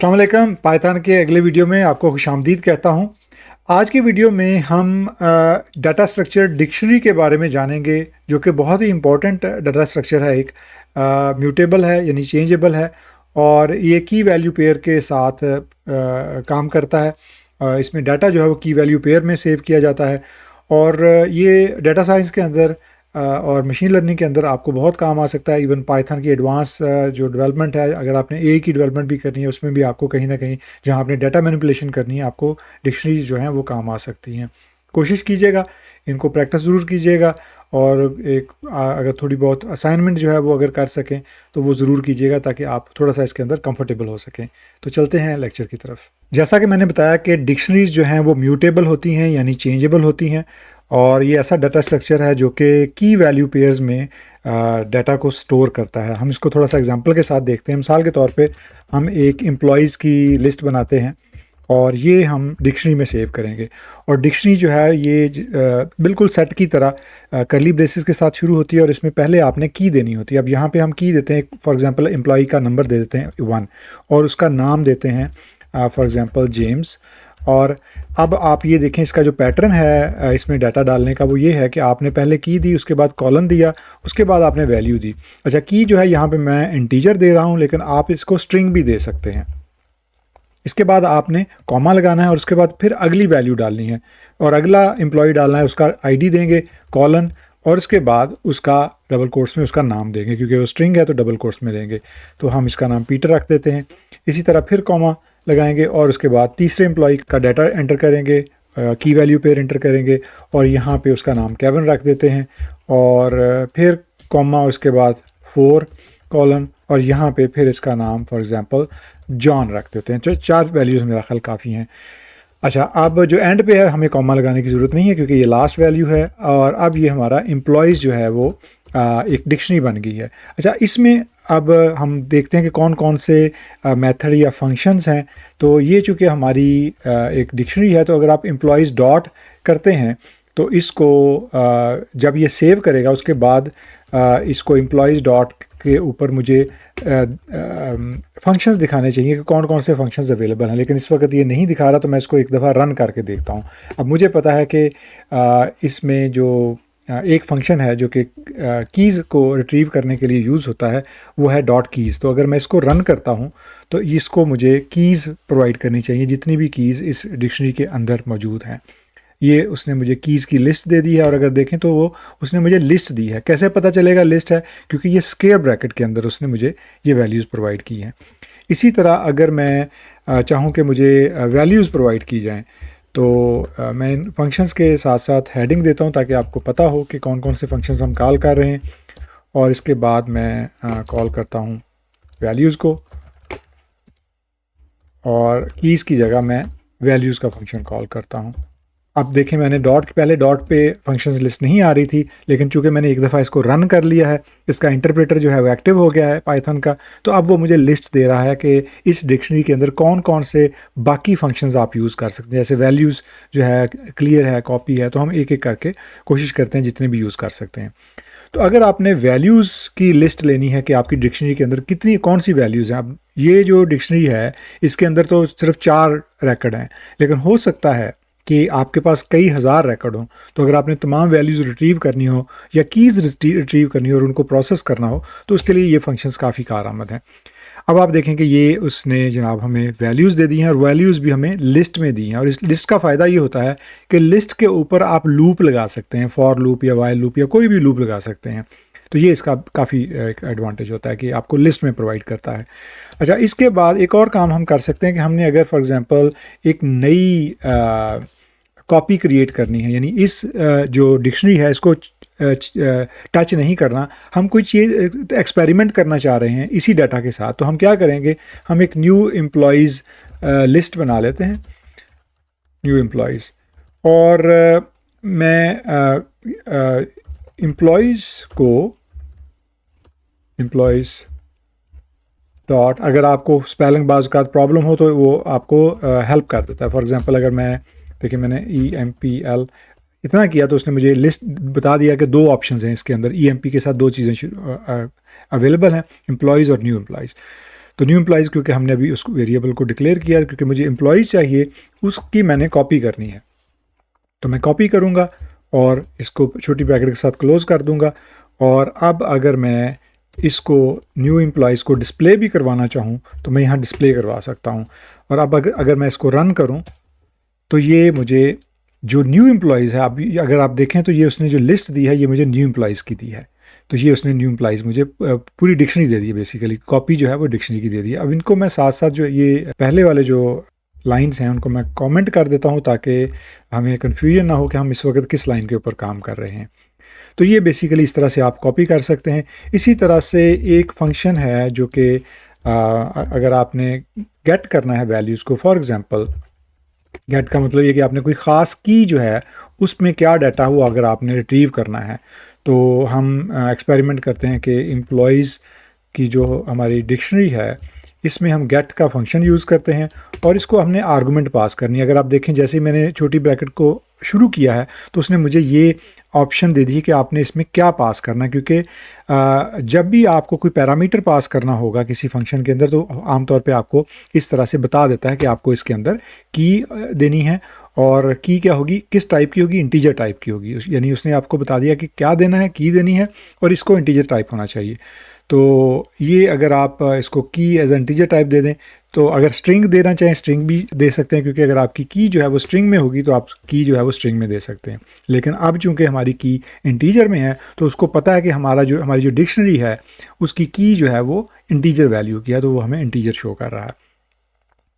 अस्सलाम वालेकुम। पाइथन के अगले वीडियो में आपको खुशामदीद कहता हूँ। आज की वीडियो में हम डाटा स्ट्रक्चर डिक्शनरी के बारे में जानेंगे, जो कि बहुत ही इम्पोर्टेंट डाटा स्ट्रक्चर है। एक म्यूटेबल है यानी चेंजेबल है, और ये की वैल्यू पेयर के साथ काम करता है। इसमें डाटा जो है वो की वैल्यू पेयर में सेव किया जाता है, और ये डाटा साइंस के अंदर और मशीन लर्निंग के अंदर आपको बहुत काम आ सकता है। इवन पाइथन की एडवांस जो डेवलपमेंट है, अगर आपने ए की डेवलपमेंट भी करनी है, उसमें भी आपको कहीं ना कहीं जहां आपने डाटा मैनिपुलेशन करनी है, आपको डिक्शनरीज जो हैं वो काम आ सकती हैं। कोशिश कीजिएगा, इनको प्रैक्टिस ज़रूर कीजिएगा, और अगर थोड़ी बहुत असाइनमेंट जो है वो अगर कर सकें तो वो ज़रूर कीजिएगा, ताकि आप थोड़ा सा इसके अंदर कंफर्टेबल हो सकें। तो चलते हैं लेक्चर की तरफ। जैसा कि मैंने बताया कि डिक्शनरीज जो हैं वो म्यूटेबल होती हैं यानी चेंजेबल होती हैं, और ये ऐसा डाटा स्ट्रक्चर है जो कि की वैल्यू पेयर्स में डाटा को स्टोर करता है। हम इसको थोड़ा सा एग्जांपल के साथ देखते हैं। मिसाल के तौर पे हम एक एम्प्लॉयज़ की लिस्ट बनाते हैं, और ये हम डिक्शनरी में सेव करेंगे। और डिक्शनरी जो है ये बिल्कुल सेट की तरह करली ब्रेसेस के साथ शुरू होती है, और इसमें पहले आपने की देनी होती है। अब यहाँ पे हम की देते हैं, फॉर एग्जांपल एम्प्लॉय का नंबर दे देते हैं 1, और उसका नाम देते हैं फॉर एग्जांपल जेम्स। और अब आप ये देखें, इसका जो पैटर्न है इसमें डाटा डालने का, वो ये है कि आपने पहले की दी, उसके बाद कॉलन दिया, उसके बाद आपने वैल्यू दी। अच्छा, की जो है यहाँ पे मैं इंटीजर दे रहा हूँ, लेकिन आप इसको स्ट्रिंग भी दे सकते हैं। इसके बाद आपने कॉमा लगाना है, और उसके बाद फिर अगली वैल्यू डालनी है, और अगला एम्प्लॉय डालना है, उसका आईडी देंगे, कॉलन, और उसके बाद उसका डबल कोट्स में उसका नाम देंगे, क्योंकि वो स्ट्रिंग है तो डबल कोट्स में देंगे। तो हम इसका नाम पीटर रख देते हैं। इसी तरह फिर कॉमा लगाएंगे, और उसके बाद तीसरे एम्प्लॉय का डाटा एंटर करेंगे, की वैल्यू पेयर एंटर करेंगे, और यहाँ पे उसका नाम केविन रख देते हैं, और फिर कॉमा, उसके बाद 4 कॉलन, और यहाँ पे फिर इसका नाम फॉर एग्जांपल जॉन रख देते हैं। तो 4 वैल्यूज़ मेरा ख्याल काफ़ी हैं। अच्छा, अब जो एंड पे है हमें कॉमा लगाने की ज़रूरत नहीं है, क्योंकि ये लास्ट वैल्यू है, और अब ये हमारा एम्प्लॉयज़ जो है वो एक डिक्शनरी बन गई है। अच्छा, इसमें अब हम देखते हैं कि कौन कौन से मेथड या फंक्शंस हैं। तो ये चूँकि हमारी एक डिक्शनरी है, तो अगर आप एम्प्लॉयज़ डॉट करते हैं तो इसको जब ये सेव करेगा, उसके बाद इसको एम्प्लॉयज़ डॉट के ऊपर मुझे फंक्शंस दिखाने चाहिए कि कौन कौन से फंक्शंस अवेलेबल हैं। लेकिन इस वक्त ये नहीं दिखा रहा, तो मैं इसको एक दफ़ा रन करके देखता हूँ। अब मुझे पता है कि इसमें जो एक फंक्शन है जो कि कीज़ को रिट्रीव करने के लिए यूज़ होता है, वो है डॉट कीज़। तो अगर मैं इसको रन करता हूँ तो इसको मुझे कीज़ प्रोवाइड करनी चाहिए, जितनी भी कीज़ इस डिक्शनरी के अंदर मौजूद हैं। ये उसने मुझे कीज़ की लिस्ट दे दी है, और अगर देखें तो वो उसने मुझे लिस्ट दी है। कैसे पता चलेगा लिस्ट है? क्योंकि ये स्क्वायर ब्रैकेट के अंदर उसने मुझे ये वैल्यूज़ प्रोवाइड की हैं। इसी तरह अगर मैं चाहूँ कि मुझे वैल्यूज़ प्रोवाइड की जाएँ, तो मैं इन फंक्शंस के साथ साथ हेडिंग देता हूँ, ताकि आपको पता हो कि कौन कौन से फंक्शंस हम कॉल कर रहे हैं। और इसके बाद मैं कॉल करता हूँ वैल्यूज़ को, और कीज़ की जगह मैं वैल्यूज़ का फंक्शन कॉल करता हूँ। अब देखें, मैंने पहले डॉट पे फंक्शंस लिस्ट नहीं आ रही थी, लेकिन चूंकि मैंने एक दफ़ा इसको रन कर लिया है, इसका इंटरप्रेटर जो है वो एक्टिव हो गया है पाइथन का, तो अब वो मुझे लिस्ट दे रहा है कि इस डिक्शनरी के अंदर कौन कौन से बाकी फंक्शंस आप यूज़ कर सकते हैं। जैसे वैल्यूज़ जो है क्लियर है, कॉपी है, तो हम एक एक करके कोशिश करते हैं जितने भी यूज़ कर सकते हैं। तो अगर आपने वैल्यूज़ की लिस्ट लेनी है कि आपकी डिक्शनरी के अंदर कितनी कौन सी वैल्यूज़ हैं, अब ये जो डिक्शनरी है इसके अंदर तो सिर्फ 4 रिकॉर्ड हैं, लेकिन हो सकता है कि आपके पास कई हज़ार रिकॉर्ड हों। तो अगर आपने तमाम वैल्यूज़ रिट्रीव करनी हो या कीज़ रिट्रीव करनी हो और उनको प्रोसेस करना हो, तो उसके लिए ये फंक्शंस काफ़ी कारआमद हैं। अब आप देखें कि ये उसने जनाब हमें वैल्यूज़ दे दी हैं, और वैल्यूज़ भी हमें लिस्ट में दी हैं। और इस लिस्ट का फ़ायदा ये होता है कि लिस्ट के ऊपर आप लूप लगा सकते हैं, फॉर लूप या वाइल लूप या कोई भी लूप लगा सकते हैं। तो ये इसका काफ़ी एक एडवांटेज होता है कि आपको लिस्ट में प्रोवाइड करता है। अच्छा, इसके बाद एक और काम हम कर सकते हैं कि हमने अगर फॉर एग्ज़ाम्पल एक नई कॉपी क्रिएट करनी है, यानी इस जो डिक्शनरी है इसको टच नहीं करना, हम कोई चीज़ एक्सपेरिमेंट करना चाह रहे हैं इसी डाटा के साथ, तो हम क्या करेंगे, हम एक न्यू एम्प्लॉयज़ लिस्ट बना लेते हैं, न्यू एम्प्लॉयज़। और मैं एम्प्लॉयज़ डॉट, अगर आपको स्पेलिंग बाज़ का प्रॉब्लम हो तो वो आपको हेल्प कर देता है। फॉर एग्जांपल अगर मैं देखिए मैंने EMPL इतना किया, तो उसने मुझे लिस्ट बता दिया कि 2 ऑप्शंस हैं इसके अंदर, EMP के साथ 2 चीज़ें अवेलेबल हैं, एम्प्लॉयज़ और न्यू एम्प्लॉयज़। तो न्यू एम्प्लॉइज़ क्योंकि हमने अभी उस वेरिएबल को डिक्लेयर किया, क्योंकि मुझे एम्प्लॉइज़ चाहिए उसकी मैंने कॉपी करनी है, तो मैं कॉपी करूँगा और इसको छोटी ब्रैकेट के साथ क्लोज़ कर दूँगा। और अब अगर मैं इसको न्यू एम्प्लॉइज़ को डिस्प्ले भी करवाना चाहूँ तो मैं यहाँ डिस्प्ले करवा सकता हूँ। और अब अगर मैं इसको रन करूँ तो ये मुझे जो न्यू एम्प्लॉइज़ है, अभी अगर आप देखें तो ये उसने जो लिस्ट दी है ये मुझे न्यू एम्प्लॉइज़ की दी है। तो ये उसने न्यू एम्प्लॉइज़ मुझे पूरी डिक्शनरी दे दी है, बेसिकली कॉपी जो है वो डिक्शनरी की दे दी है। अब इनको मैं साथ साथ जो ये पहले वाले जो लाइंस हैं उनको मैं कमेंट कर देता हूँ ताकि हमें कन्फ्यूजन ना हो कि हम इस वक्त किस लाइन के ऊपर काम कर रहे हैं। तो ये बेसिकली इस तरह से आप कॉपी कर सकते हैं। इसी तरह से एक फंक्शन है जो कि अगर आपने गेट करना है वैल्यूज़ को, फॉर एग्जांपल गेट का मतलब ये कि आपने कोई ख़ास की जो है उसमें क्या डाटा हो अगर आपने रिट्रीव करना है, तो हम एक्सपेरिमेंट करते हैं कि एम्प्लॉइज़ की जो हमारी डिक्शनरी है इसमें हम गेट का फंक्शन यूज़ करते हैं और इसको हमने आर्गुमेंट पास करनी है। अगर आप देखें जैसे ही मैंने छोटी ब्रैकेट को शुरू किया है तो उसने मुझे ये ऑप्शन दे दी कि आपने इसमें क्या पास करना है, क्योंकि जब भी आपको कोई पैरामीटर पास करना होगा किसी फंक्शन के अंदर तो आमतौर पे आपको इस तरह से बता देता है कि आपको इसके अंदर की देनी है, और की क्या होगी, किस टाइप की होगी, इंटीजर टाइप की होगी। यानी उसने आपको बता दिया कि क्या देना है, की देनी है और इसको इंटीजर टाइप होना चाहिए। तो ये अगर आप इसको की एज इंटीजर टाइप दे दें, तो अगर स्ट्रिंग देना चाहें स्ट्रिंग भी दे सकते हैं, क्योंकि अगर आपकी की जो है वो स्ट्रिंग में होगी तो आप की जो है वो स्ट्रिंग में दे सकते हैं। लेकिन अब चूंकि हमारी की इंटीजर में है तो उसको पता है कि हमारी जो डिक्शनरी है उसकी की जो है वो इंटीजर वैल्यू की है, तो वो हमें इंटीजर शो कर रहा है।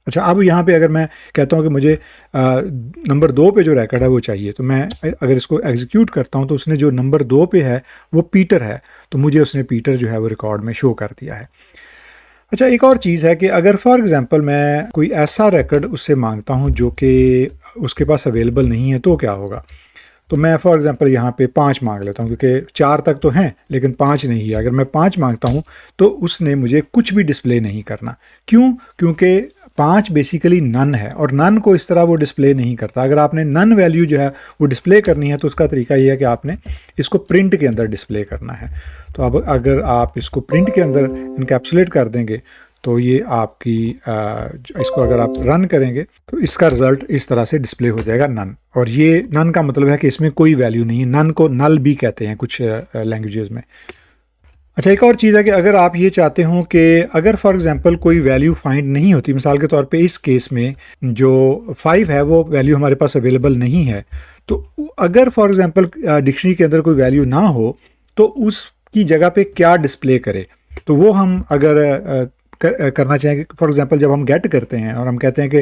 अच्छा, अब यहाँ पे अगर मैं कहता हूँ कि मुझे नंबर 2 पे जो रिकॉर्ड है वो चाहिए, तो मैं अगर इसको एग्जीक्यूट करता हूँ तो उसने जो नंबर 2 पे है वो पीटर है, तो मुझे उसने पीटर जो है वो रिकॉर्ड में शो कर दिया है। अच्छा, एक और चीज़ है कि अगर फॉर एग्ज़ाम्पल मैं कोई ऐसा रिकॉर्ड उससे मांगता हूँ जो कि उसके पास अवेलेबल नहीं है तो क्या होगा। तो मैं फॉर एग्ज़ाम्पल यहाँ पे 5 मांग लेता हूँ, क्योंकि 4 तक तो हैं लेकिन 5 नहीं है। अगर मैं 5 मांगता हूँ तो उसने मुझे कुछ भी डिस्प्ले नहीं करना। क्यों? क्योंकि 5 बेसिकली नन है और नन को इस तरह वो डिस्प्ले नहीं करता। अगर आपने नन वैल्यू जो है वो डिस्प्ले करनी है तो उसका तरीका ये है कि आपने इसको प्रिंट के अंदर डिस्प्ले करना है। तो अब अगर आप इसको प्रिंट के अंदर इनकैप्सुलेट कर देंगे तो ये आपकी इसको अगर आप रन करेंगे तो इसका रिज़ल्ट इस तरह से डिस्प्ले हो जाएगा, नन। और ये नन का मतलब है कि इसमें कोई वैल्यू नहीं है। नन को नल भी कहते हैं कुछ लैंग्वेजेस में। अच्छा, एक और चीज़ है कि अगर आप ये चाहते हो कि अगर फॉर एग्जांपल कोई वैल्यू फाइंड नहीं होती, मिसाल के तौर पे इस केस में जो 5 है वो वैल्यू हमारे पास अवेलेबल नहीं है, तो अगर फॉर एग्जांपल डिक्शनरी के अंदर कोई वैल्यू ना हो तो उसकी जगह पे क्या डिस्प्ले करे, तो वो हम अगर करना चाहेंगे। फॉर एग्जांपल जब हम गेट करते हैं और हम कहते हैं कि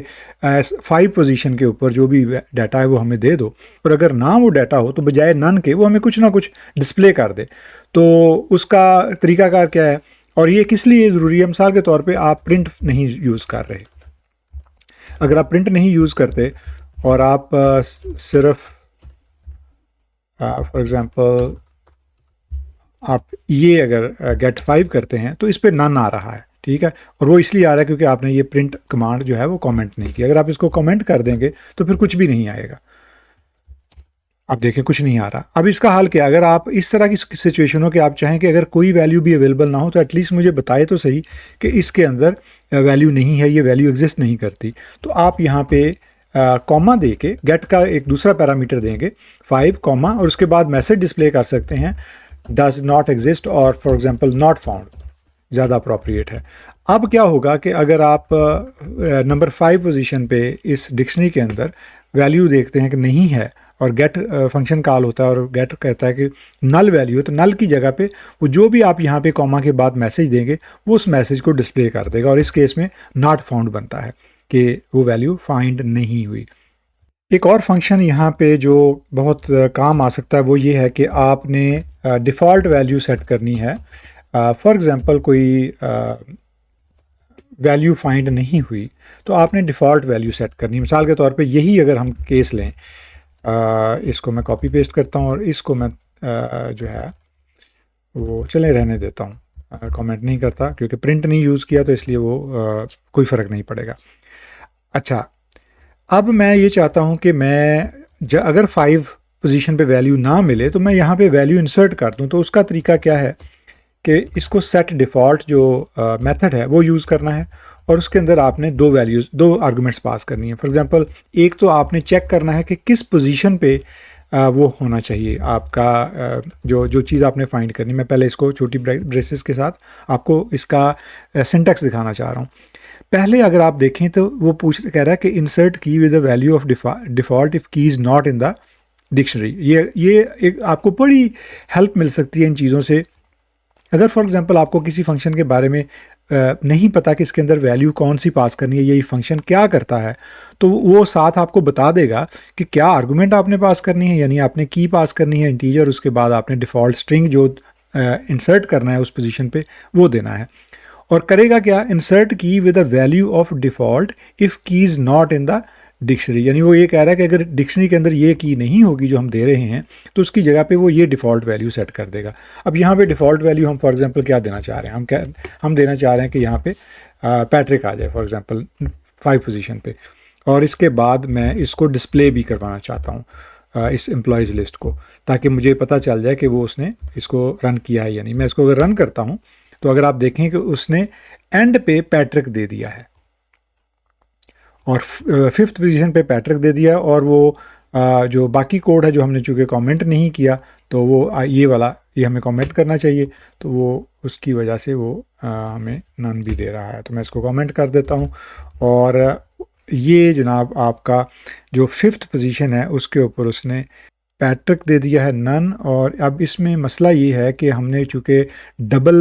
5 पोजीशन के ऊपर जो भी डाटा है वो हमें दे दो, और अगर ना वो डाटा हो तो बजाय नन के वो हमें कुछ ना कुछ डिस्प्ले कर दे, तो उसका तरीकाकार क्या है और ये किस लिए ज़रूरी है। मिसाल के तौर पे आप प्रिंट नहीं यूज़ कर रहे, अगर आप प्रिंट नहीं यूज़ करते और आप सिर्फ फॉर एग्ज़ाम्पल आप ये अगर गेट 5 करते हैं तो इस पर नन आ रहा है, ठीक है, और वो इसलिए आ रहा है क्योंकि आपने ये प्रिंट कमांड जो है वो कमेंट नहीं की। अगर आप इसको कमेंट कर देंगे तो फिर कुछ भी नहीं आएगा। आप देखें कुछ नहीं आ रहा। अब इसका हाल क्या, अगर आप इस तरह की सिचुएशन हो कि आप चाहें कि अगर कोई वैल्यू भी अवेलेबल ना हो तो एटलीस्ट मुझे बताए तो सही कि इसके अंदर वैल्यू नहीं है, ये वैल्यू एग्जिस्ट नहीं करती, तो आप यहाँ पे कॉमा दे के गेट का एक दूसरा पैरामीटर देंगे 5 कॉमा, और उसके बाद मैसेज डिस्प्ले कर सकते हैं डज नॉट एग्जिस्ट और फॉर एग्जांपल नॉट फाउंड, ज़्यादा अप्रोप्रिएट है। अब क्या होगा कि अगर आप नंबर 5 पोजीशन पे इस डिक्शनरी के अंदर वैल्यू देखते हैं कि नहीं है और गेट फंक्शन कॉल होता है और गेट कहता है कि नल वैल्यू है, तो नल की जगह पे वो जो भी आप यहाँ पे कॉमा के बाद मैसेज देंगे वो उस मैसेज को डिस्प्ले कर देगा, और इस केस में नॉट फाउंड बनता है कि वो वैल्यू फाइंड नहीं हुई। एक और फंक्शन यहाँ पे जो बहुत काम आ सकता है वो ये है कि आपने डिफ़ॉल्ट वैल्यू सेट करनी है। फॉर एग्ज़ाम्पल कोई वैल्यू फाइंड नहीं हुई तो आपने डिफ़ॉल्ट वैल्यू सेट करनी है। मिसाल के तौर पे यही अगर हम केस लें, इसको मैं कॉपी पेस्ट करता हूँ और इसको मैं जो है वो चले रहने देता हूँ, कमेंट नहीं करता क्योंकि प्रिंट नहीं यूज़ किया तो इसलिए वो कोई फ़र्क नहीं पड़ेगा। अच्छा, अब मैं ये चाहता हूँ कि मैं अगर 5 पोजीशन पे वैल्यू ना मिले तो मैं यहाँ पे वैल्यू इंसर्ट कर दूँ। तो उसका तरीका क्या है कि इसको सेट डिफ़ॉल्ट जो मेथड है वो यूज़ करना है, और उसके अंदर आपने दो आर्गुमेंट्स पास करनी है। फॉर एग्जांपल, एक तो आपने चेक करना है कि किस पोजीशन पे वो होना चाहिए आपका जो चीज़ आपने फाइंड करनी। मैं पहले इसको छोटी ब्रेसेस के साथ आपको इसका सिंटैक्स दिखाना चाह रहा हूँ। पहले अगर आप देखें तो वो कह रहा है कि insert key with the value of default if key is not in the dictionary. ये एक आपको बड़ी हेल्प मिल सकती है इन चीज़ों से। अगर फॉर एग्जांपल आपको किसी फंक्शन के बारे में नहीं पता कि इसके अंदर वैल्यू कौन सी पास करनी है, ये फंक्शन क्या करता है, तो वो साथ आपको बता देगा कि क्या आर्गुमेंट आपने पास करनी है, यानी आपने की पास करनी है इंटीजर, उसके बाद आपने डिफ़ॉल्ट स्ट्रिंग जो इंसर्ट करना है उस पोजीशन पे वो देना है। और करेगा क्या, insert key with the value of default if key is not in the dictionary. यानी वो ये कह रहा है कि अगर डिक्शनरी के अंदर ये की नहीं होगी जो हम दे रहे हैं, तो उसकी जगह पे वो ये डिफ़ॉल्ट वैल्यू सेट कर देगा। अब यहाँ पे डिफ़ॉल्ट वैल्यू हम फॉर एग्जांपल क्या देना चाह रहे हैं, हम देना चाह रहे हैं कि यहाँ पे पैट्रिक आ जाए फॉर एग्जांपल 5 पोजीशन पे, और इसके बाद मैं इसको डिस्प्ले भी करवाना चाहता हूँ इस एम्प्लॉयज़ लिस्ट को, ताकि मुझे पता चल जाए कि वो उसने इसको रन किया है या नहीं। मैं इसको अगर रन करता हूँ तो अगर आप देखें कि उसने एंड पे पैट्रिक दे दिया है, और 5th पोजीशन पे पैट्रिक दे दिया, और वो जो बाकी कोड है जो हमने चूँकि कमेंट नहीं किया, तो वो ये हमें कमेंट करना चाहिए, तो वो उसकी वजह से वो हमें नन भी दे रहा है। तो मैं इसको कमेंट कर देता हूँ, और ये जनाब आपका जो 5th पोजीशन है उसके ऊपर उसने पैट्रिक दे दिया है नन। और अब इसमें मसला ये है कि हमने चूँकि डबल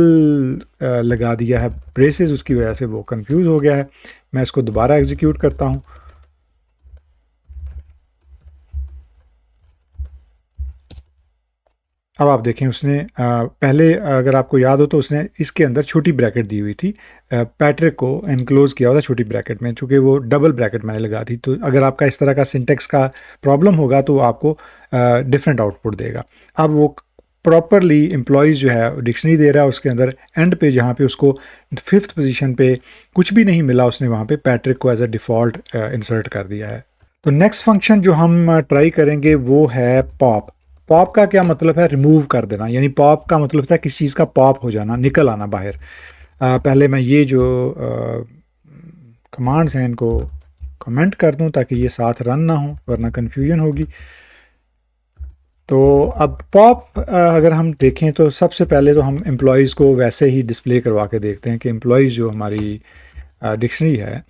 लगा दिया है ब्रेसेस, उसकी वजह से वो कंफ्यूज हो गया है। मैं इसको दोबारा एग्जीक्यूट करता हूँ। अब आप देखें उसने पहले अगर आपको याद हो तो उसने इसके अंदर छोटी ब्रैकेट दी हुई थी, पैट्रिक को एनक्लोज किया हुआ था छोटी ब्रैकेट में, चूँकि वो डबल ब्रैकेट मैंने लगा दी। तो अगर आपका इस तरह का सिंटेक्स का प्रॉब्लम होगा तो आपको डिफरेंट आउटपुट देगा। अब वो प्रॉपरली एम्प्लॉयज़ जो है डिक्शनरी दे रहा है, उसके अंदर एंड पे जहाँ पे उसको 5th पोजीशन पे कुछ भी नहीं मिला, उसने वहाँ पे पैट्रिक को एज अ डिफ़ॉल्ट इंसर्ट कर दिया है। तो नेक्स्ट फंक्शन जो हम ट्राई करेंगे वो है पॉप। पॉप का क्या मतलब है, रिमूव कर देना। यानी पॉप का मतलब था किसी चीज़ का पॉप हो जाना, निकल आना बाहर। पहले मैं ये जो कमांड्स हैं इनको कमेंट कर दूं ताकि ये साथ रन ना हो, वरना कन्फ्यूजन होगी। तो अब पॉप अगर हम देखें तो सबसे पहले तो हम एम्प्लॉयज़ को वैसे ही डिस्प्ले करवा के देखते हैं कि एम्प्लॉयज़ जो हमारी डिक्शनरी है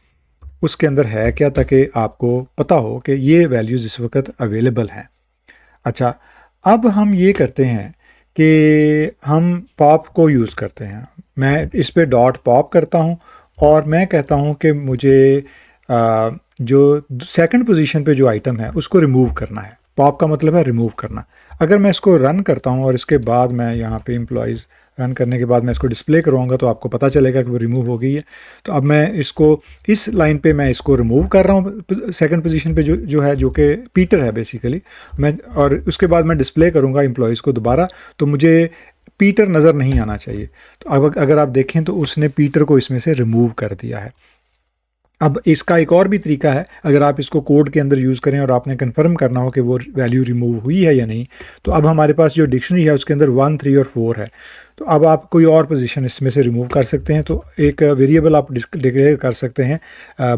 उसके अंदर है क्या, ताकि आपको पता हो कि ये वैल्यूज़ इस वक्त अवेलेबल हैं। अच्छा, अब हम ये करते हैं कि हम पॉप को यूज़ करते हैं। मैं इस पे डॉट पॉप करता हूँ, और मैं कहता हूँ कि मुझे जो सेकंड पोजीशन पे जो आइटम है उसको रिमूव करना है। पॉप का मतलब है रिमूव करना। अगर मैं इसको रन करता हूँ और इसके बाद मैं यहाँ पे एम्प्लॉयज़ रन करने के बाद मैं इसको डिस्प्ले करूँगा तो आपको पता चलेगा कि वो रिमूव हो गई है। तो अब मैं इसको इस लाइन पे मैं इसको रिमूव कर रहा हूँ सेकंड पोजीशन पे जो है, जो कि पीटर है बेसिकली। मैं और उसके बाद मैं डिस्प्ले करूँगा एम्प्लॉयज़ को दोबारा, तो मुझे पीटर नज़र नहीं आना चाहिए। तो अब अगर आप देखें तो उसने पीटर को इसमें से रिमूव कर दिया है। अब इसका एक और भी तरीका है, अगर आप इसको कोड के अंदर यूज़ करें और आपने कंफर्म करना हो कि वो वैल्यू रिमूव हुई है या नहीं, तो अब हमारे पास जो डिक्शनरी है उसके अंदर 1, 3 और 4 है। तो अब आप कोई और पोजीशन इसमें से रिमूव कर सकते हैं। तो एक वेरिएबल आप डिक्लेयर कर सकते हैं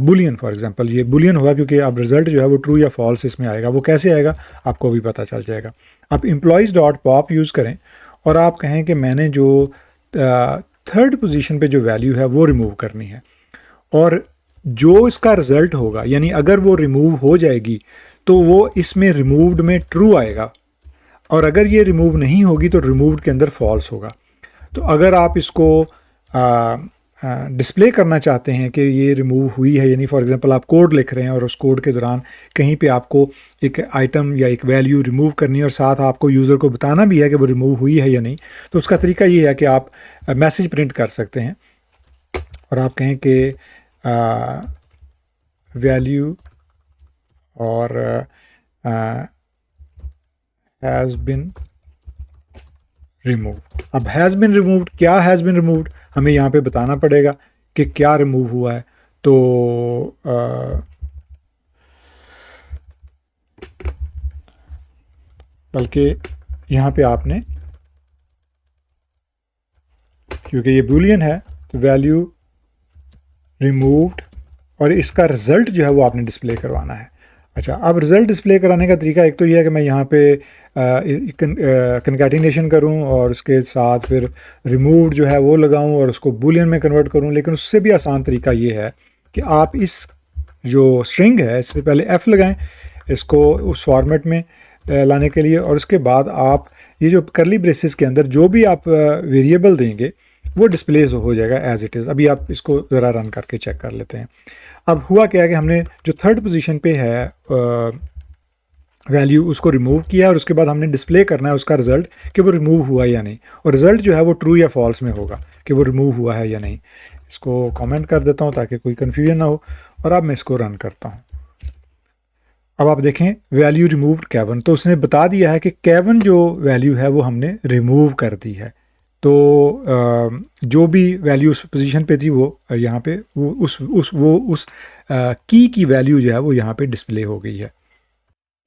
बुलियन। फॉर एग्जांपल ये बुलियन होगा क्योंकि अब रिजल्ट जो है वो ट्रू या फॉल्स इसमें आएगा। वो कैसे आएगा आपको भी पता चल जाएगा। आप एम्प्लॉयज़ डॉट पॉप यूज़ करें और आप कहें कि मैंने जो थर्ड पोजीशन पे जो वैल्यू है वो रिमूव करनी है, और जो इसका रिज़ल्ट होगा, यानी अगर वो रिमूव हो जाएगी तो वो इसमें रिमूव्ड में ट्रू आएगा, और अगर ये रिमूव नहीं होगी तो रिमूव्ड के अंदर फॉल्स होगा। तो अगर आप इसको डिस्प्ले करना चाहते हैं कि ये रिमूव हुई है, यानी फॉर एग्जांपल आप कोड लिख रहे हैं और उस कोड के दौरान कहीं पे आपको एक आइटम या एक वैल्यू रिमूव करनी है और साथ आपको यूज़र को बताना भी है कि वो रिमूव हुई है या नहीं, तो उसका तरीका ये है कि आप मैसेज प्रिंट कर सकते हैं और आप कहें कि वैल्यू और हैज़ बिन रिमूव। अब हैज़ बिन रिमूव्ड, क्या हैज़ बिन रिमूव्ड हमें यहाँ पे बताना पड़ेगा कि क्या रिमूव हुआ है। तो बल्कि यहाँ पे आपने क्योंकि ये बूलियन है, वैल्यू रिमूव्ड, और इसका रिज़ल्ट जो है वो आपने डिस्प्ले करवाना है। अच्छा, अब रिज़ल्ट डिस्प्ले कराने का तरीका एक तो ये है कि मैं यहाँ पे कनकैटिनेशन करूँ और उसके साथ फिर रिमूव्ड जो है वो लगाऊँ और उसको बूलियन में कन्वर्ट करूँ। लेकिन उससे भी आसान तरीका ये है कि आप इस जो स्ट्रिंग है इससे पहले f लगाएं इसको उस फॉर्मेट में लाने के लिए, और उसके बाद आप ये जो करली ब्रेसेस के अंदर जो भी आप वेरिएबल देंगे वो डिस्प्ले हो जाएगा एज इट इज़। अभी आप इसको ज़रा रन करके चेक कर लेते हैं। अब हुआ क्या है कि हमने जो थर्ड पोजीशन पे है वैल्यू उसको रिमूव किया और उसके बाद हमने डिस्प्ले करना है उसका रिज़ल्ट कि वो रिमूव हुआ या नहीं, और रिज़ल्ट जो है वो ट्रू या फॉल्स में होगा कि वो रिमूव हुआ है या नहीं। इसको कमेंट कर देता हूँ ताकि कोई कन्फ्यूजन ना हो, और अब मैं इसको रन करता हूँ। अब आप देखें वैल्यू रिमूव्ड केवन, तो उसने बता दिया है कि केवन जो वैल्यू है वो हमने रिमूव कर दी है। तो जो भी वैल्यू उस पोजीशन पे थी वो यहाँ पे वो उस की वैल्यू जो है वो यहाँ पे डिस्प्ले हो गई है।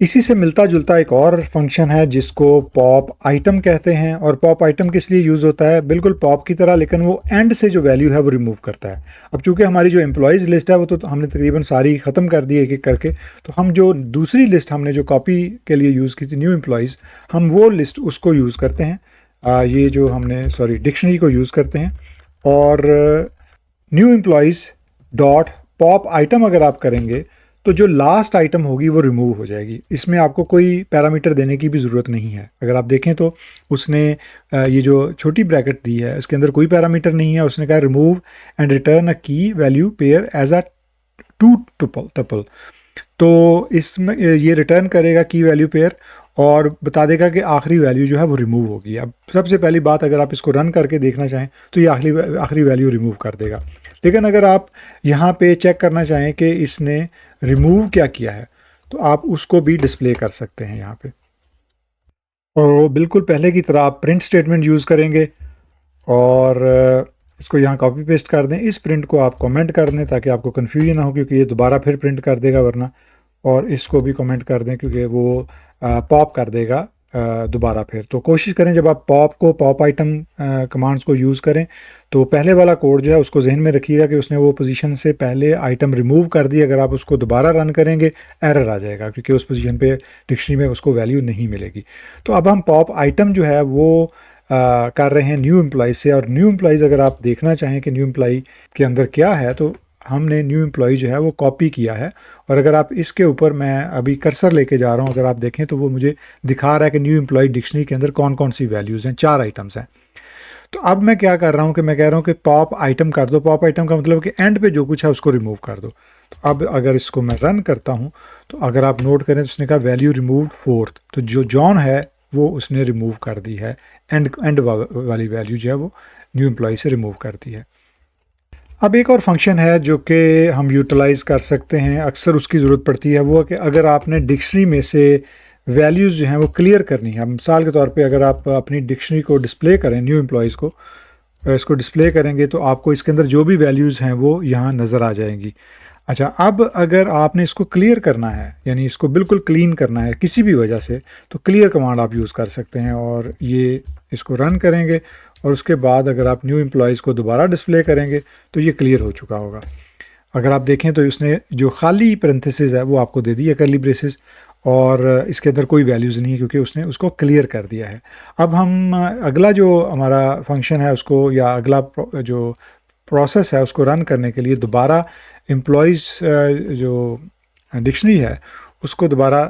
इसी से मिलता जुलता एक और फंक्शन है जिसको पॉप आइटम कहते हैं, और पॉप आइटम किस लिए यूज़ होता है, बिल्कुल पॉप की तरह, लेकिन वो एंड से जो वैल्यू है वो रिमूव करता है। अब चूंकि हमारी जो एम्प्लॉयज़ लिस्ट है वो तो हमने तकरीबन सारी ख़त्म कर दी एक एक करके, तो हम जो दूसरी लिस्ट हमने जो कॉपी के लिए यूज़ की थी न्यू एम्प्लॉयज़, हम वो लिस्ट उसको यूज़ करते हैं, ये जो हमने डिक्शनरी को यूज़ करते हैं। और new employees dot pop item अगर आप करेंगे तो जो लास्ट आइटम होगी वो रिमूव हो जाएगी। इसमें आपको कोई पैरामीटर देने की भी ज़रूरत नहीं है। अगर आप देखें तो उसने ये जो छोटी ब्रैकेट दी है इसके अंदर कोई पैरामीटर नहीं है। उसने कहा remove and return a key value pair as a two tuple, तो इसमें ये रिटर्न करेगा की वैल्यू पेयर और बता देगा कि आखिरी वैल्यू जो है वो रिमूव होगी। अब सबसे पहली बात, अगर आप इसको रन करके देखना चाहें तो ये आखिरी वैल्यू रिमूव कर देगा। लेकिन अगर आप यहाँ पे चेक करना चाहें कि इसने रिमूव क्या किया है तो आप उसको भी डिस्प्ले कर सकते हैं यहाँ पे, और वो बिल्कुल पहले की तरह आप प्रिंट स्टेटमेंट यूज़ करेंगे और इसको यहाँ कॉपी पेस्ट कर दें। इस प्रिंट को आप कमेंट कर दें ताकि आपको कन्फ्यूजन ना हो, क्योंकि ये दोबारा फिर प्रिंट कर देगा वरना, और इसको भी कमेंट कर दें क्योंकि वो पॉप कर देगा दोबारा फिर। तो कोशिश करें जब आप पॉप आइटम कमांड्स को यूज़ करें तो पहले वाला कोड जो है उसको जहन में रखिएगा कि उसने वो पोजीशन से पहले आइटम रिमूव कर दी। अगर आप उसको दोबारा रन करेंगे एरर आ जाएगा क्योंकि उस पोजीशन पे डिक्शनरी में उसको वैल्यू नहीं मिलेगी। तो अब हम पॉप आइटम जो है वो कर रहे हैं न्यू एम्प्लॉयज़ से, और न्यू एम्प्लॉयज़ अगर आप देखना चाहें कि न्यू एम्प्लॉय के अंदर क्या है तो हमने न्यू एम्प्लॉय जो है वो कॉपी किया है, और अगर आप इसके ऊपर मैं अभी कर्सर लेके जा रहा हूँ, अगर आप देखें तो वो मुझे दिखा रहा है कि न्यू एम्प्लॉय डिक्शनरी के अंदर कौन कौन सी वैल्यूज़ हैं, 4 आइटम्स हैं। तो अब मैं क्या कर रहा हूँ कि मैं कह रहा हूँ कि पॉप आइटम कर दो। पॉप आइटम का मतलब कि एंड पे जो कुछ है उसको रिमूव कर दो। तो अब अगर इसको मैं रन करता हूँ तो अगर आप नोट करें तो उसने कहा वैल्यू रिमूव 4th, तो जो जॉन है वो उसने रिमूव कर दी है, एंड वाली वैल्यू जो है वो न्यू एम्प्लॉय से रिमूव कर दी है। अब एक और फंक्शन है जो कि हम यूटिलाइज़ कर सकते हैं, अक्सर उसकी ज़रूरत पड़ती है, वो कि अगर आपने डिक्शनरी में से वैल्यूज़ जो हैं वो क्लियर करनी है। मिसाल के तौर पे अगर आप अपनी डिक्शनरी को डिस्प्ले करें, न्यू एम्प्लॉयज़ को इसको डिस्प्ले करेंगे तो आपको इसके अंदर जो भी वैल्यूज़ हैं वो यहाँ नज़र आ जाएंगी। अच्छा, अब अगर आपने इसको क्लियर करना है, यानी इसको बिल्कुल क्लीन करना है किसी भी वजह से, तो क्लियर कमांड आप यूज़ कर सकते हैं और ये इसको रन करेंगे और उसके बाद अगर आप न्यू एम्प्लॉयज़ को दोबारा डिस्प्ले करेंगे तो ये क्लियर हो चुका होगा। अगर आप देखें तो उसने जो खाली पैरेंथेसिस है वो आपको दे दी है, करली ब्रेसेस, और इसके अंदर कोई वैल्यूज़ नहीं है क्योंकि उसने उसको क्लियर कर दिया है। अब हम अगला जो हमारा फंक्शन है उसको, या अगला जो प्रोसेस है उसको रन करने के लिए दोबारा एम्प्लॉयज़ जो डिक्शनरी है उसको दोबारा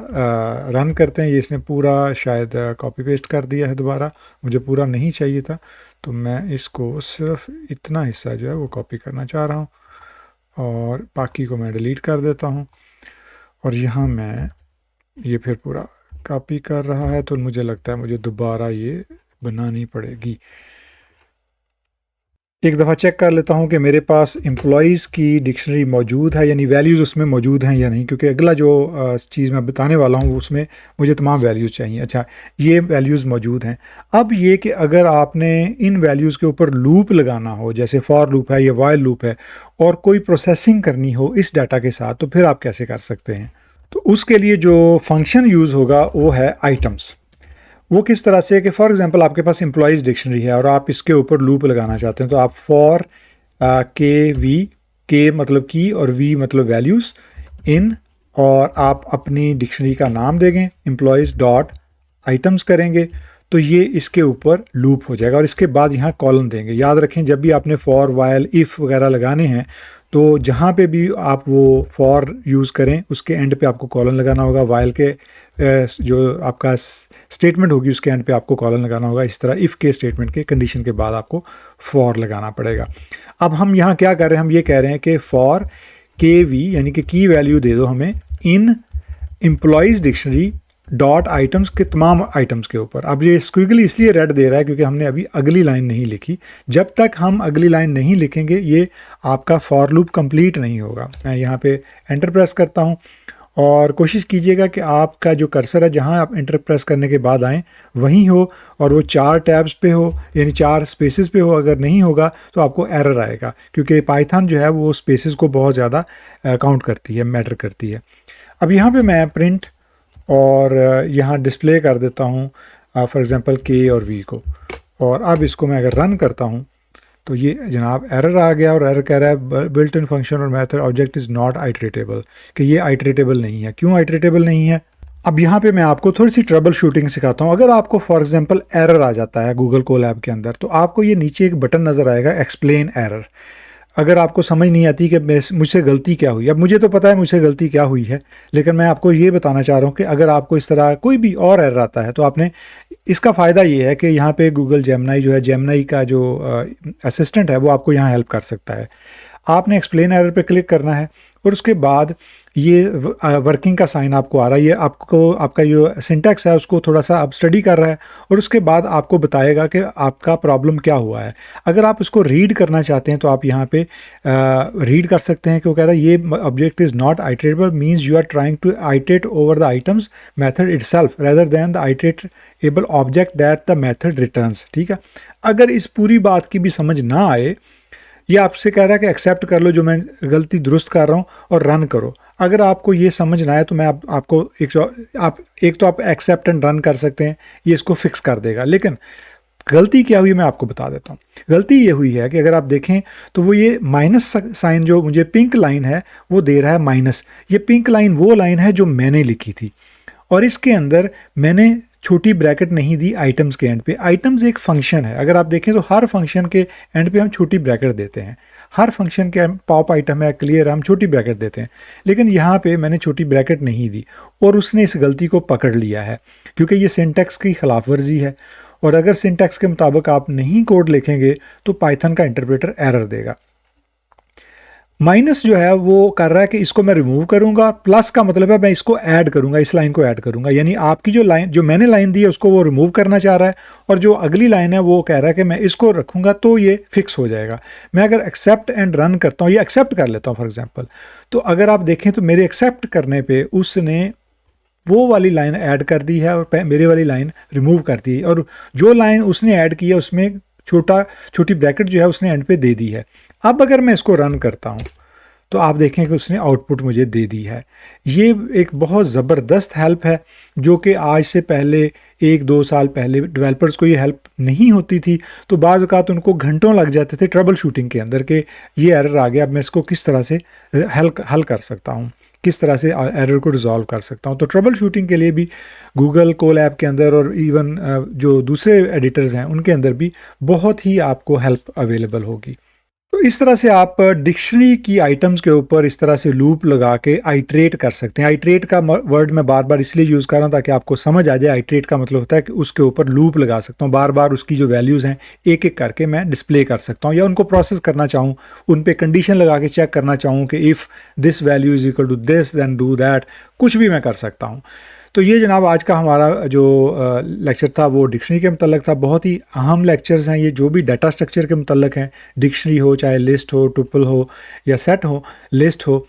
रन करते हैं। ये इसने पूरा शायद कॉपी पेस्ट कर दिया है दोबारा, मुझे पूरा नहीं चाहिए था, तो मैं इसको सिर्फ इतना हिस्सा जो है वो कॉपी करना चाह रहा हूँ और बाकी को मैं डिलीट कर देता हूँ। और यहाँ मैं ये फिर पूरा कॉपी कर रहा है तो मुझे लगता है मुझे दोबारा ये बनानी पड़ेगी। एक दफ़ा चेक कर लेता हूँ कि मेरे पास एम्प्लॉयज़ की डिक्शनरी मौजूद है, यानी वैल्यूज़ उसमें मौजूद हैं या नहीं, क्योंकि अगला जो चीज़ मैं बताने वाला हूँ उसमें मुझे तमाम वैल्यूज़ चाहिए। अच्छा, ये वैल्यूज़ मौजूद हैं। अब ये कि अगर आपने इन वैल्यूज़ के ऊपर लूप लगाना हो, जैसे फॉर लूप है या वाइल लूप है, और कोई प्रोसेसिंग करनी हो इस डाटा के साथ, तो फिर आप कैसे कर सकते हैं? तो उसके लिए जो फंक्शन यूज़ होगा वो है आइटम्स, वो किस तरह से कि फॉर एग्जांपल आपके पास एम्प्लॉयज़ डिक्शनरी है और आप इसके ऊपर लूप लगाना चाहते हैं, तो आप फॉर के वी, के मतलब की और वी मतलब वैल्यूज़, इन, और आप अपनी डिक्शनरी का नाम देंगे, एम्प्लॉयज़ डॉट आइटम्स करेंगे, तो ये इसके ऊपर लूप हो जाएगा। और इसके बाद यहाँ कॉलन देंगे। याद रखें जब भी आपने फॉर, वाइल, इफ़ वगैरह लगाने हैं तो जहाँ पे भी आप वो फॉर यूज़ करें उसके एंड पे आपको कॉलन लगाना होगा, वाइल के जो आपका स्टेटमेंट होगी उसके एंड पे आपको कॉलन लगाना होगा। इस तरह इफ़ के स्टेटमेंट के कंडीशन के बाद आपको फॉर लगाना पड़ेगा। अब हम यहाँ क्या कर रहे हैं, हम ये कह रहे हैं कि फॉर के वी यानी कि की वैल्यू दे दो हमें इन एम्प्लॉयज़ डिक्शनरी डॉट आइटम्स के तमाम आइटम्स के ऊपर। अब ये स्क्विगली इसलिए रेड दे रहा है क्योंकि हमने अभी अगली लाइन नहीं लिखी। जब तक हम अगली लाइन नहीं लिखेंगे ये आपका फॉर लूप कंप्लीट नहीं होगा। मैं यहाँ पे एंटर प्रेस करता हूँ और कोशिश कीजिएगा कि आपका जो कर्सर है जहाँ आप एंटर प्रेस करने के बाद आएँ वहीं हो और वो 4 टैब्स पे हो, यानी 4 स्पेसेस पे हो। अगर नहीं होगा तो आपको एरर आएगा क्योंकि पाइथन जो है वो स्पेसेस को बहुत ज़्यादा काउंट करती है, मैटर करती है। अब यहाँ पे मैं प्रिंट और यहाँ डिस्प्ले कर देता हूँ फॉर एग्ज़ाम्पल के और वी को, और अब इसको मैं अगर रन करता हूँ तो ये जनाब एरर आ गया और एरर कह रहा है बिल्ट इन फंक्शन और मेथड ऑब्जेक्ट इज़ नॉट आइटरेटेबल, कि ये आइटरेटेबल नहीं है। क्यों आइटरेटेबल नहीं है? अब यहाँ पे मैं आपको थोड़ी सी ट्रबल शूटिंग सिखाता हूँ। अगर आपको फॉर एग्जांपल एरर आ जाता है गूगल कोलैब के अंदर, तो आपको ये नीचे एक बटन नज़र आएगा एक्सप्लेन एरर। अगर आपको समझ नहीं आती कि मुझसे गलती क्या हुई, अब मुझे तो पता है मुझसे गलती क्या हुई है, लेकिन मैं आपको ये बताना चाह रहा हूँ कि अगर आपको इस तरह कोई भी और एरर आता है तो आपने इसका फ़ायदा ये है कि यहाँ पे गूगल जेमिनी जो है, जेमिनी का जो असिस्टेंट है वो आपको यहाँ हेल्प कर सकता है। आपने एक्सप्लेन एरर पे क्लिक करना है और उसके बाद ये वर्किंग का साइन आपको आ रहा है। ये आपको आपका जो सिंटैक्स है उसको थोड़ा सा अब स्टडी कर रहा है और उसके बाद आपको बताएगा कि आपका प्रॉब्लम क्या हुआ है। अगर आप उसको रीड करना चाहते हैं तो आप यहाँ पे रीड कर सकते हैं कि वो कह रहा है ये object is not iterable means you are trying to iterate over the items method itself rather than the iterable object that the method returns. ठीक है, अगर इस पूरी बात की भी समझ ना आए, ये आपसे कह रहा है कि एक्सेप्ट कर लो जो मैं गलती दुरुस्त कर रहा हूँ और रन करो। अगर आपको ये समझ ना आए तो मैं आपको एक तो आप एक्सेप्ट एंड रन कर सकते हैं, ये इसको फिक्स कर देगा। लेकिन गलती क्या हुई मैं आपको बता देता हूँ। गलती ये हुई है कि अगर आप देखें तो वो ये माइनस साइन जो मुझे पिंक लाइन है वो दे रहा है माइनस। ये पिंक लाइन वो लाइन है जो मैंने लिखी थी और इसके अंदर मैंने छोटी ब्रैकेट नहीं दी आइटम्स के एंड पे। आइटम्स एक फंक्शन है, अगर आप देखें तो हर फंक्शन के एंड पे हम छोटी ब्रैकेट देते हैं। हर फंक्शन के पॉप आइटम है, क्लियर, हम छोटी ब्रैकेट देते हैं। लेकिन यहाँ पे मैंने छोटी ब्रैकेट नहीं दी और उसने इस गलती को पकड़ लिया है क्योंकि ये सिंटैक्स की खिलाफ वर्जी है। और अगर सिंटैक्स के मुताबिक आप नहीं कोड लिखेंगे तो पाइथन का इंटरप्रेटर एरर देगा। माइनस जो है वो कर रहा है कि इसको मैं रिमूव करूंगा, प्लस का मतलब है मैं इसको ऐड करूंगा, इस लाइन को ऐड करूंगा। यानी आपकी जो लाइन जो मैंने लाइन दी है उसको वो रिमूव करना चाह रहा है और जो अगली लाइन है वो कह रहा है कि मैं इसको रखूंगा तो ये फिक्स हो जाएगा। मैं अगर एक्सेप्ट एंड रन करता हूँ, ये एक्सेप्ट कर लेता हूँ फॉर एग्जांपल, तो अगर आप देखें तो मेरे एक्सेप्ट करने पे उसने वो वाली लाइन ऐड कर दी है और मेरी वाली लाइन रिमूव कर दी है। और जो लाइन उसने ऐड की है उसमें छोटी ब्रैकेट जो है उसने एंड पे दे दी है। अब अगर मैं इसको रन करता हूँ तो आप देखें कि उसने आउटपुट मुझे दे दी है। ये एक बहुत ज़बरदस्त हेल्प है जो कि आज से पहले 1-2 साल पहले डेवलपर्स को ये हेल्प नहीं होती थी, तो बाज़ औक़ात उनको घंटों लग जाते थे ट्रबल शूटिंग के अंदर कि ये एरर आ गया, अब मैं इसको किस तरह से हल कर सकता हूँ, किस तरह से एरर को रिजॉल्व कर सकता हूँ। तो ट्रबल शूटिंग के लिए भी गूगल कोलैब के अंदर और इवन जो दूसरे एडिटर्स हैं उनके अंदर भी बहुत ही आपको हेल्प अवेलेबल होगी। तो इस तरह से आप डिक्शनरी की आइटम्स के ऊपर इस तरह से लूप लगा के आइट्रेट कर सकते हैं। आइट्रेट का वर्ड मैं बार बार इसलिए यूज़ कर रहा हूँ ताकि आपको समझ आ जाए। आइट्रेट का मतलब होता है कि उसके ऊपर लूप लगा सकता हूँ, बार बार उसकी जो वैल्यूज़ हैं एक एक करके मैं डिस्प्ले कर सकता हूँ, या उनको प्रोसेस करना चाहूँ, उन पे कंडीशन लगा के चेक करना चाहूँ कि if this value is equal to this then do that, कुछ भी मैं कर सकता हूँ। तो ये जनाब आज का हमारा जो लेक्चर था वो डिक्शनरी के मतलब था। बहुत ही अहम लेक्चर्स हैं ये, जो भी डाटा स्ट्रक्चर के मतलब हैं, डिक्शनरी हो चाहे लिस्ट हो, टुपल हो या सेट हो, लिस्ट हो।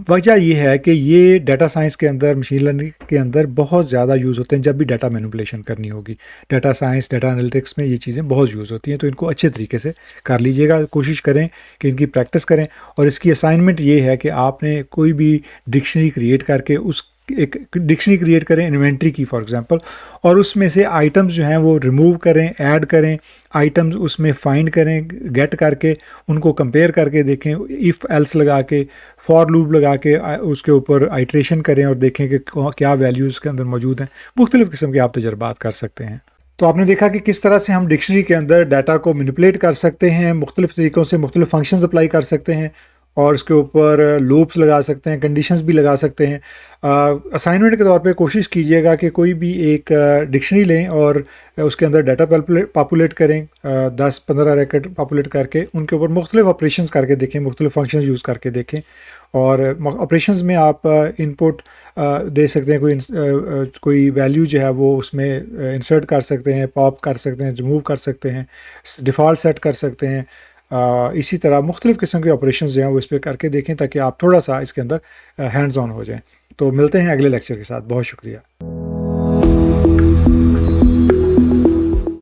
वजह ये है कि ये डाटा साइंस के अंदर, मशीन लर्निंग के अंदर बहुत ज़्यादा यूज़ होते हैं जब भी डाटा मैनिपुलेशन करनी होगी। डाटा साइंस, डाटा एनालिटिक्स में ये चीज़ें बहुत यूज़ होती हैं, तो इनको अच्छे तरीके से कर लीजिएगा। कोशिश करें कि इनकी प्रैक्टिस करें। और इसकी असाइनमेंट ये है कि आपने कोई भी डिक्शनरी क्रिएट करके एक डिक्शनरी क्रिएट करें इन्वेंट्री की फॉर एग्जांपल, और उसमें से आइटम्स जो हैं वो रिमूव करें, ऐड करें, आइटम्स उसमें फाइंड करें, गेट करके उनको कंपेयर करके देखें, इफ़ एल्स लगा के, फॉर लूप लगा के उसके ऊपर आइट्रेशन करें और देखें कि क्या वैल्यूज़ के अंदर मौजूद हैं। मुख्तलिफ़ किस्म के आप तजर्बात कर सकते हैं। तो आपने देखा कि किस तरह से हम डिक्शनरी के अंदर डाटा को मैनिपुलेट कर सकते हैं, मुख्तलिफ़ तरीक़ों से मुख्तलिफ़ फंक्शंस अप्लाई कर सकते हैं और उसके ऊपर लूप्स लगा सकते हैं, कंडीशंस भी लगा सकते हैं। असाइनमेंट के तौर पे कोशिश कीजिएगा कि कोई भी एक डिक्शनरी लें और उसके अंदर डाटा पॉपुलेट करें, 10-15 रिकॉर्ड पॉपुलेट करके उनके ऊपर मुख्तलिफ ऑपरेशंस करके देखें, मुख्तलिफ फंक्शंस यूज़ करके देखें। और ऑपरेशंस में आप इनपुट दे सकते हैं, कोई वैल्यू जो है वो उसमें इंसर्ट कर सकते हैं, पॉप कर सकते हैं, रिमूव कर सकते हैं, डिफ़ॉल्ट सेट कर सकते हैं। इसी तरह मुख्तलिफ़ किस्म के ऑपरेशंस जो हैं वो इस पर करके देखें ताकि आप थोड़ा सा इसके अंदर हैंड्स ऑन हो जाएं। तो मिलते हैं अगले लेक्चर के साथ। बहुत शुक्रिया।